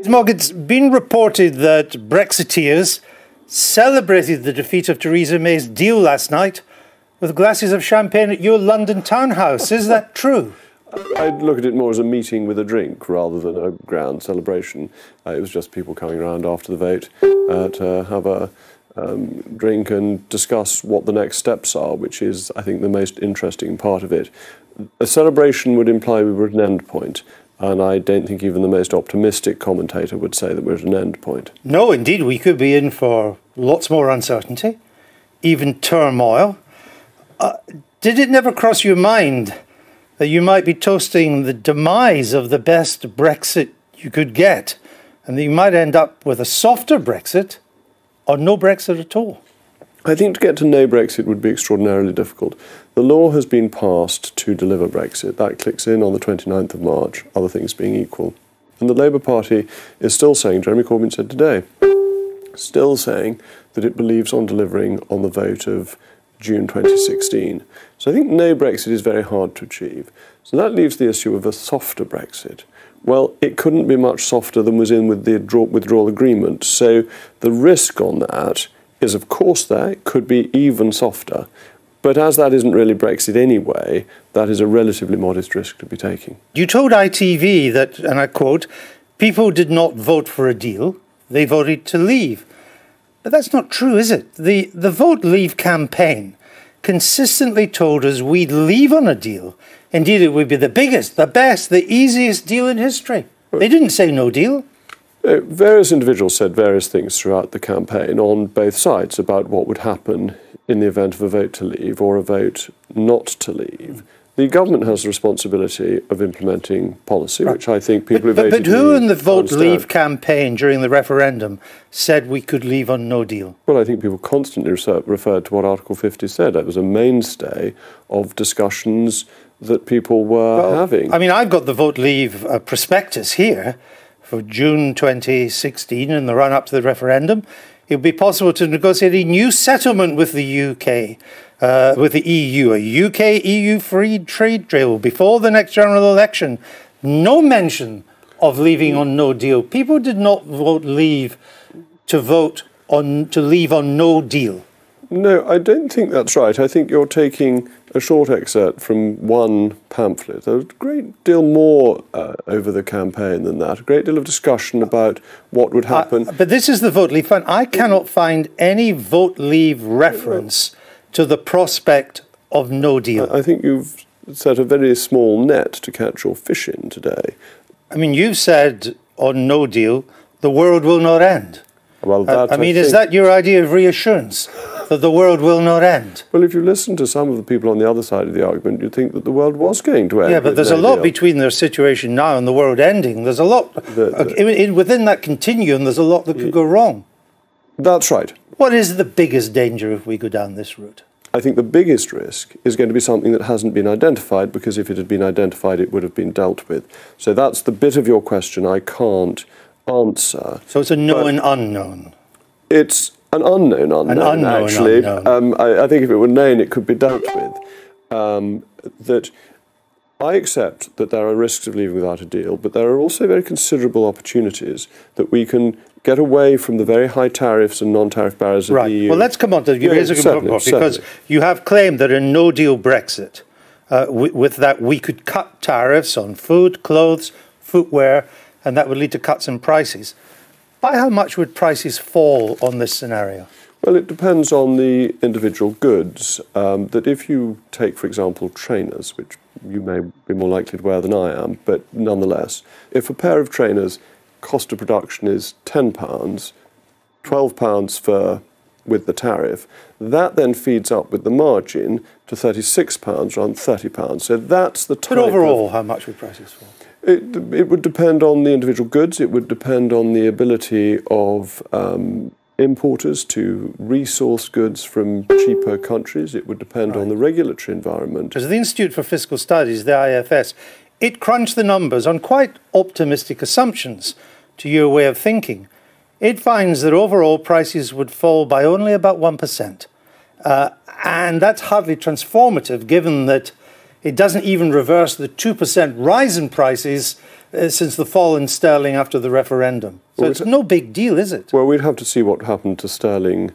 Rees Mogg, it's been reported that Brexiteers celebrated the defeat of Theresa May's deal last night with glasses of champagne at your London townhouse. Is that true? I'd look at it more as a meeting with a drink rather than a grand celebration. It was just people coming around after the vote to have a drink and discuss what the next steps are, which is, I think, the most interesting part of it. A celebration would imply we were at an end point, and I don't think even the most optimistic commentator would say that we're at an end point. No, indeed, we could be in for lots more uncertainty, even turmoil. Did it never cross your mind that you might be toasting the demise of the best Brexit you could get, and that you might end up with a softer Brexit or no Brexit at all? I think to get to no Brexit would be extraordinarily difficult. The law has been passed to deliver Brexit. That clicks in on the 29th of March, other things being equal. And the Labour Party is still saying, Jeremy Corbyn said today, still saying that it believes on delivering on the vote of June 2016. So I think no Brexit is very hard to achieve. So that leaves the issue of a softer Brexit. Well, it couldn't be much softer than was in with the withdrawal agreement. So the risk on that is, of course, there. It could be even softer. But as that isn't really Brexit anyway, that is a relatively modest risk to be taking. You told ITV that, and I quote, people did not vote for a deal, they voted to leave. But that's not true, is it? The Vote Leave campaign consistently told us we'd leave on a deal. Indeed, it would be the biggest, the best, the easiest deal in history. They didn't say no deal. Various individuals said various things throughout the campaign on both sides about what would happen in the event of a vote to leave or a vote not to leave. The government has the responsibility of implementing policy, which I think people who voted But who in the Vote understand. Leave campaign during the referendum said we could leave on no deal? Well, I think people constantly referred to what Article 50 said. It was a mainstay of discussions that people were having. I mean, I've got the Vote Leave prospectus here for June 2016 in the run-up to the referendum. It would be possible to negotiate a new settlement with the UK, with the EU, a UK-EU free trade deal before the next general election. No mention of leaving on no deal. People did not vote leave to leave on no deal. No, I don't think that's right. I think you're taking a short excerpt from one pamphlet. There was a great deal more over the campaign than that, a great deal of discussion about what would happen. But this is the Vote Leave Fund. I cannot find any Vote Leave reference to the prospect of no deal. I think you've set a very small net to catch your fish in today. I mean, you've said on no deal, the world will not end. Well, that, I mean, is that your idea of reassurance, that the world will not end? Well, if you listen to some of the people on the other side of the argument, you'd think that the world was going to end. Yeah, but there's a lot between their situation now and the world ending. There's a lot, within that continuum, there's a lot that could go wrong. That's right. What is the biggest danger if we go down this route? I think the biggest risk is going to be something that hasn't been identified, because if it had been identified, it would have been dealt with. So that's the bit of your question I can't answer. So it's a known unknown. It's an unknown actually. Unknown. I think if it were known, it could be dealt with. That I accept that there are risks of leaving without a deal, but there are also very considerable opportunities that we can get away from the very high tariffs and non-tariff barriers of the EU. Well, let's come on to because you have claimed that a no-deal Brexit, with that we could cut tariffs on food, clothes, footwear, and that would lead to cuts in prices. By how much would prices fall on this scenario? Well, it depends on the individual goods. That if you take, for example, trainers, which you may be more likely to wear than I am, but nonetheless, if a pair of trainers cost of production is £10, £12 for with the tariff, that then feeds up with the margin to £36 rather than £30. So that's the type. But overall, how much would prices fall? It would depend on the individual goods. It would depend on the ability of importers to resource goods from cheaper countries. It would depend on the regulatory environment. Because the Institute for Fiscal Studies, the IFS, it crunched the numbers on quite optimistic assumptions, to your way of thinking. It finds that overall prices would fall by only about 1%. And that's hardly transformative, given that It doesn't even reverse the 2% rise in prices since the fall in sterling after the referendum. So it's no big deal, is it? Well, we'd have to see what happened to sterling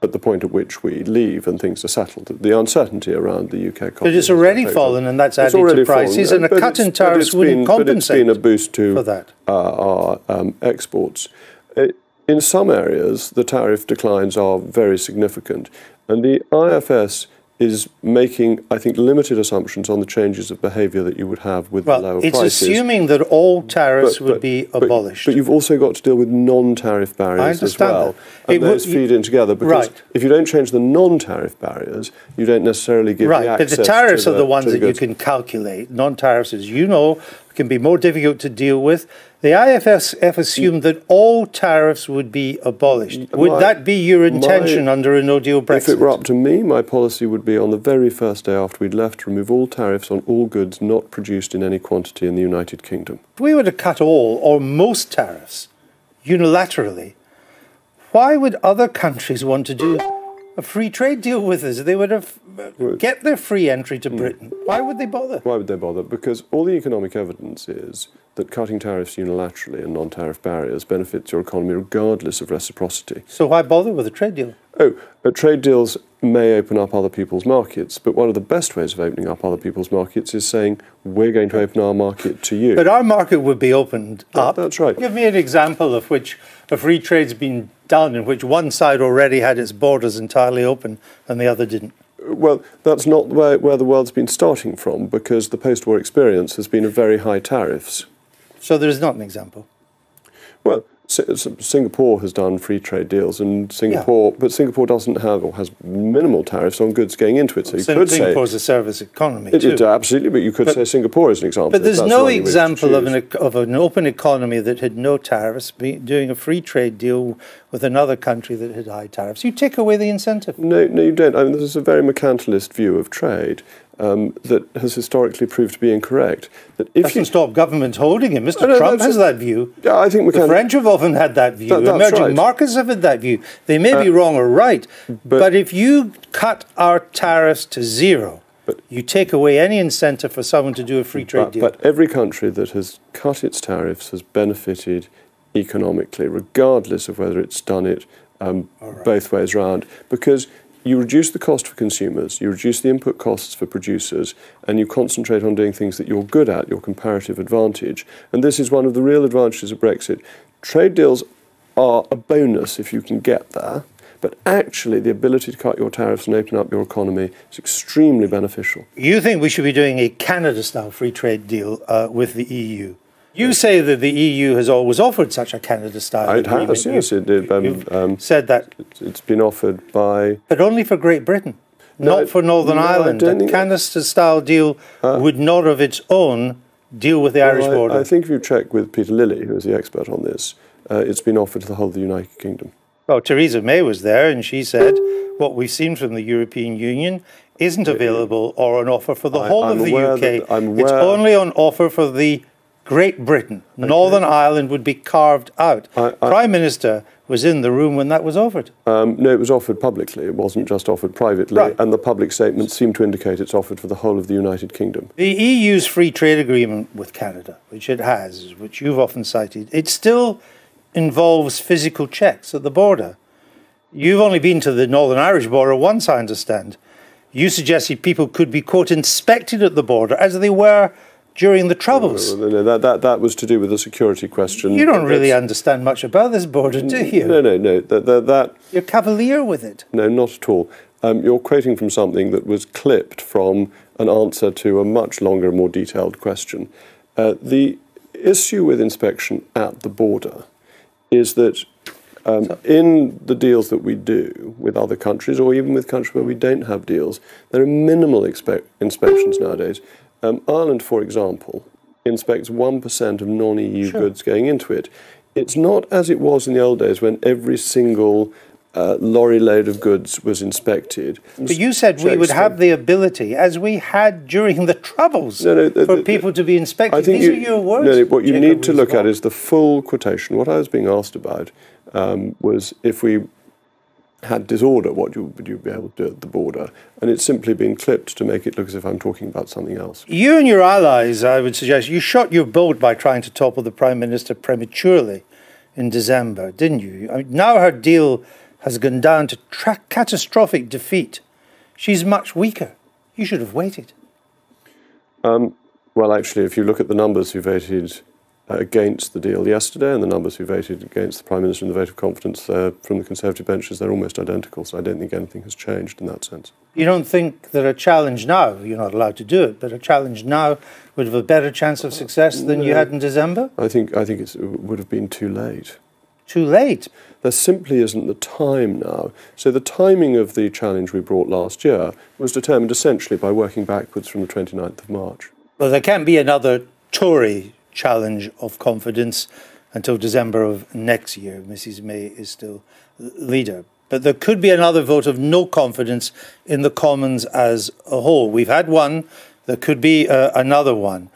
at the point at which we leave and things are settled. The uncertainty around the UK economy. But it's already fallen, and that's added to prices, and a cut in tariffs wouldn't compensate. But it's been a boost to for that. Our exports. In some areas, the tariff declines are very significant, and the IFS is making, I think, limited assumptions on the changes of behaviour that you would have with the lower prices. It's assuming that all tariffs would be abolished. But you've also got to deal with non-tariff barriers as well. And those feed in together, because if you don't change the non-tariff barriers, you don't necessarily give the access but the tariffs to are the ones that you goods. can calculate. Non-tariffs, as you know, can be more difficult to deal with. The IFSF assumed that all tariffs would be abolished. Would that be your intention under a no-deal Brexit? If it were up to me, my policy would be on the very first day after we'd left to remove all tariffs on all goods not produced in any quantity in the United Kingdom. If we were to cut all or most tariffs unilaterally, why would other countries want to do a free trade deal with us? They would have get their free entry to Britain. Why would they bother? Why would they bother? Because all the economic evidence is that cutting tariffs unilaterally and non-tariff barriers benefits your economy regardless of reciprocity. So why bother with a trade deal? Trade deals may open up other people's markets, but one of the best ways of opening up other people's markets is saying, we're going to open our market to you. But our market would be opened up. That's right. Give me an example of which a free trade's been done in which one side already had its borders entirely open and the other didn't. Well, that's not where the world's been starting from, because the post-war experience has been of very high tariffs. So there is not an example? Well, Singapore has done free trade deals, and but Singapore doesn't have or has minimal tariffs on goods going into it. So you could say Singapore's a service economy too. Absolutely, but you could say Singapore is an example. But there's no example of an open economy that had no tariffs doing a free trade deal with another country that had high tariffs. You take away the incentive. No, you don't. I mean, this is a very mercantilist view of trade. That has historically proved to be incorrect. That if doesn't stop government holding it. Mr. Trump has that view. Yeah, I think the French have often had that view. Emerging markets have had that view. They may be wrong or right, but if you cut our tariffs to zero, you take away any incentive for someone to do a free trade deal. But every country that has cut its tariffs has benefited economically, regardless of whether it's done it both ways round, because you reduce the cost for consumers, you reduce the input costs for producers, and you concentrate on doing things that you're good at, your comparative advantage. And this is one of the real advantages of Brexit. Trade deals are a bonus if you can get there, but actually the ability to cut your tariffs and open up your economy is extremely beneficial. You think we should be doing a Canada-style free trade deal with the EU? You say that the EU has always offered such a Canada-style agreement. It has, yes, it did. You've said that. It's been offered by... But only for Great Britain, not for Northern Ireland. A Canada-style deal would not of its own deal with the Irish border. I think if you check with Peter Lilly, who is the expert on this, it's been offered to the whole of the United Kingdom. Well, Theresa May was there, and she said what we've seen from the European Union isn't available or on offer for the whole of the UK. It's only on offer for the Great Britain. Northern Ireland would be carved out. Prime Minister was in the room when that was offered. No, it was offered publicly. It wasn't just offered privately. And the public statements seem to indicate it's offered for the whole of the United Kingdom. The EU's free trade agreement with Canada, which it has, which you've often cited, it still involves physical checks at the border. You've only been to the Northern Irish border once, I understand. You suggested people could be, quote, inspected at the border as they were during the Troubles. No, that was to do with a security question. You don't really understand much about this border, do you? No. You're cavalier with it. No, not at all. You're quoting from something that was clipped from an answer to a much longer, more detailed question. The issue with inspection at the border is that in the deals that we do with other countries, or even with countries where we don't have deals, there are minimal inspections nowadays. Ireland, for example, inspects 1% of non-EU goods going into it. It's not as it was in the old days when every single lorry load of goods was inspected. But you said we would have the ability, as we had during the Troubles, for people to be inspected. These are your words. No, what you need to look at is the full quotation. What I was being asked about was if we had disorder, what would you be able to do at the border? And it's simply been clipped to make it look as if I'm talking about something else. You and your allies, I would suggest, you shot your boat by trying to topple the Prime Minister prematurely in December, didn't you? I mean, now her deal has gone down to catastrophic defeat. She's much weaker. You should have waited. Well, actually, if you look at the numbers who voted against the deal yesterday and the numbers who voted against the Prime Minister in the vote of confidence from the Conservative benches, they're almost identical. So I don't think anything has changed in that sense. You don't think that a challenge now, you're not allowed to do it, but a challenge now would have a better chance of success than you had in December? I think it would have been too late. Too late? There simply isn't the time now. So the timing of the challenge we brought last year was determined essentially by working backwards from the 29th of March. Well, there can't be another Tory challenge of confidence until December of next year. Mrs May is still leader. But there could be another vote of no confidence in the Commons as a whole. We've had one. There could be another one.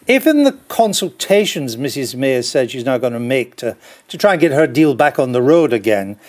If in the consultations Mrs May has said she's now going to make to try and get her deal back on the road again,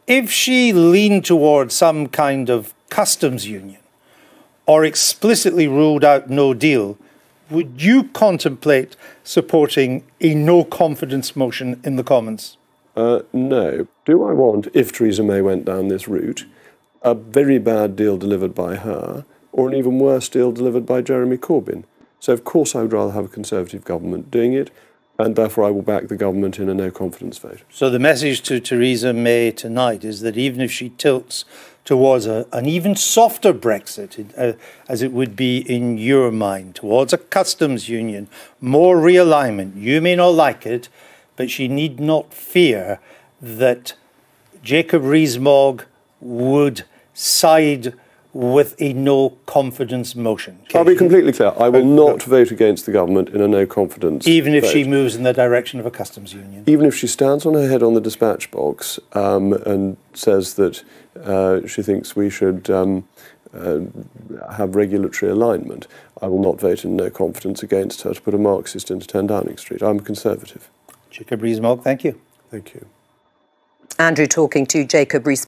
if she leaned towards some kind of customs union or explicitly ruled out no deal, would you contemplate supporting a no-confidence motion in the Commons? No. Do I want, if Theresa May went down this route, a very bad deal delivered by her or an even worse deal delivered by Jeremy Corbyn? So, of course, I would rather have a Conservative government doing it, and therefore I will back the government in a no-confidence vote. So the message to Theresa May tonight is that even if she tilts towards an even softer Brexit, as it would be in your mind, towards a customs union, more realignment, you may not like it, but she need not fear that Jacob Rees Mogg would side with a no-confidence motion. I'll be completely clear. I will not vote against the government in a no-confidence even if vote. she moves in the direction of a customs union? Even if she stands on her head on the dispatch box and says that she thinks we should have regulatory alignment, I will not vote in no-confidence against her to put a Marxist into 10 Downing Street. I'm a Conservative. Jacob Rees Mogg, thank you. Thank you. Andrew talking to Jacob Rees